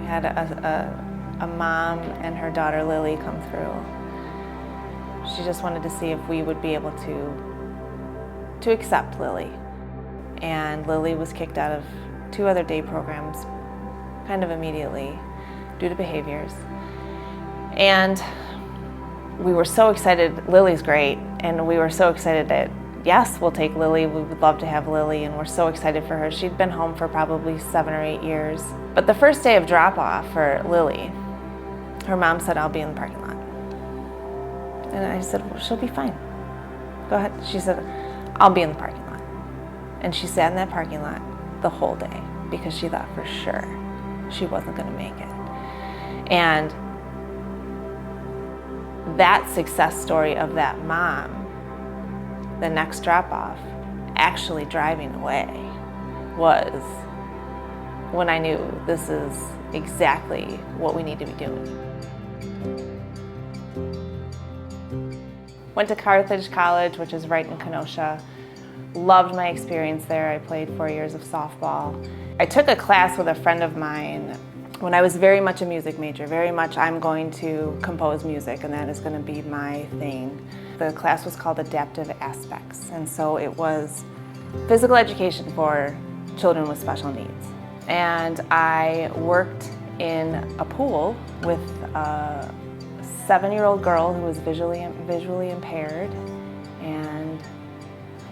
We had a mom and her daughter Lily come through. She just wanted to see if we would be able to accept Lily. And Lily was kicked out of 2 other day programs kind of immediately due to behaviors. And we were so excited. Lily's great, and we were so excited that yes, we'll take Lily. We would love to have Lily, and we're so excited for her. She'd been home for probably 7 or 8 years. But the first day of drop-off for Lily, her mom said, "I'll be in the parking lot." And I said, "Well, she'll be fine. Go ahead." She said, "I'll be in the parking lot." And she sat in that parking lot the whole day because she thought for sure she wasn't going to make it. And that success story of that mom, the next drop-off, actually driving away, was when I knew this is exactly what we need to be doing. Went to Carthage College, which is right in Kenosha. Loved my experience there. I played 4 years of softball. I took a class with a friend of mine when I was very much a music major, very much I'm going to compose music and that is going to be my thing. The class was called Adaptive Aspects, and so it was physical education for children with special needs. And I worked in a pool with a 7-year-old girl who was visually impaired, and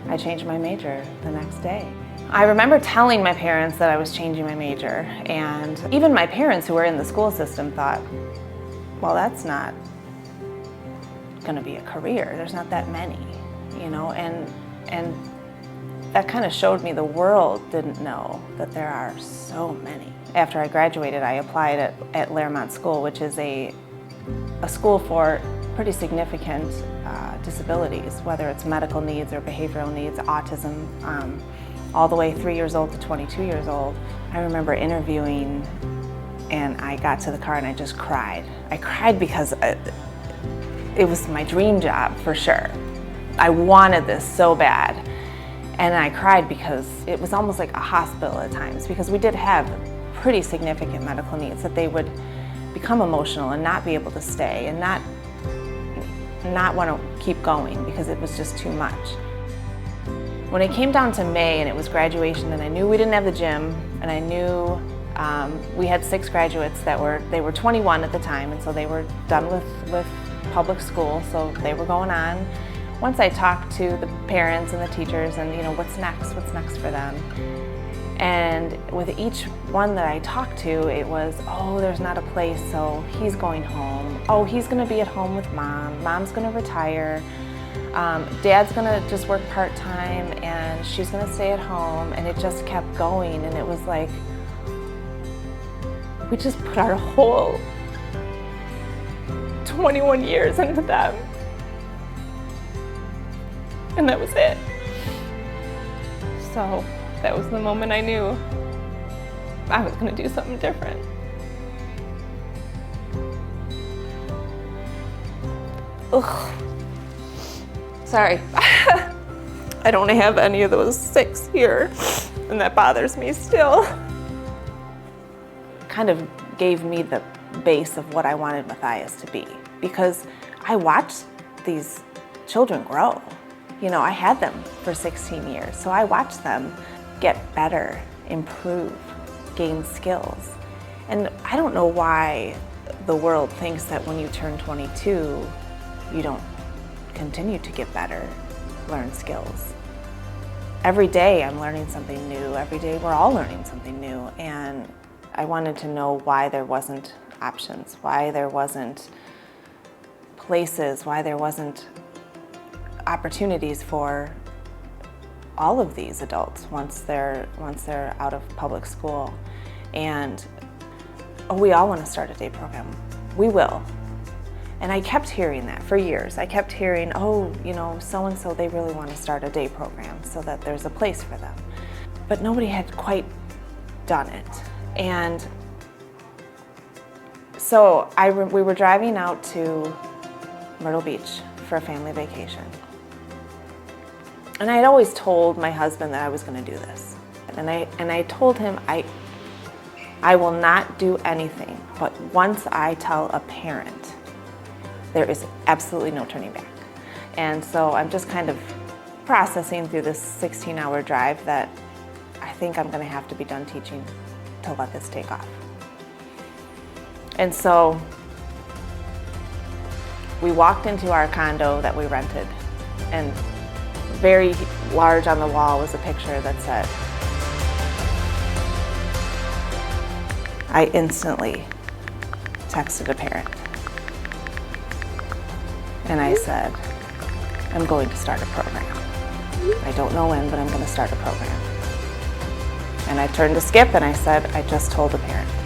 I changed my major the next day. I remember telling my parents that I was changing my major, and even my parents who were in the school system thought, well, that's not going to be a career. There's not that many, you know, and that kind of showed me the world didn't know that there are so many. After I graduated, I applied at Laremont School, which is a school for pretty significant disabilities, whether it's medical needs or behavioral needs, autism, all the way 3 years old to 22 years old. I remember interviewing, and I got to the car and I just cried. I cried because it was my dream job for sure. I wanted this so bad. And I cried because it was almost like a hospital at times, because we did have pretty significant medical needs that they would become emotional and not be able to stay and not want to keep going because it was just too much. When it came down to May and it was graduation, and I knew we didn't have the gym, and I knew we had 6 graduates they were 21 at the time, and so they were done with public school, so they were going on. Once I talked to the parents and the teachers and, you know, what's next for them. And with each one that I talked to, it was, oh, there's not a place, so he's going home. Oh, he's gonna be at home with mom. Mom's gonna retire. Dad's gonna just work part-time and she's gonna stay at home. And it just kept going, and it was like, we just put our whole 21 years into them. And that was it. So that was the moment I knew I was gonna do something different. Ugh. Sorry. I don't have any of those 6 here, and that bothers me still. Kind of gave me the base of what I wanted Matthias to be, because I watched these children grow. You know, I had them for 16 years, so I watched them get better, improve, gain skills. And I don't know why the world thinks that when you turn 22, you don't continue to get better, learn skills. Every day I'm learning something new. Every day we're all learning something new. And I wanted to know why there wasn't options, why there wasn't places, why there wasn't opportunities for all of these adults once they're out of public school. And oh, we all want to start a day program. We will. And I kept hearing that for years. I kept hearing, oh, you know, so-and-so, they really want to start a day program so that there's a place for them. But nobody had quite done it. And so we were driving out to Myrtle Beach for a family vacation. And I had always told my husband that I was going to do this. And I told him, I will not do anything, but once I tell a parent, there is absolutely no turning back. And so I'm just kind of processing through this 16-hour drive that I think I'm gonna have to be done teaching to let this take off. And so we walked into our condo that we rented, and very large on the wall was a picture that said, I instantly texted a parent. And I said, I'm going to start a program. I don't know when, but I'm going to start a program. And I turned to Skip and I said, I just told a parent.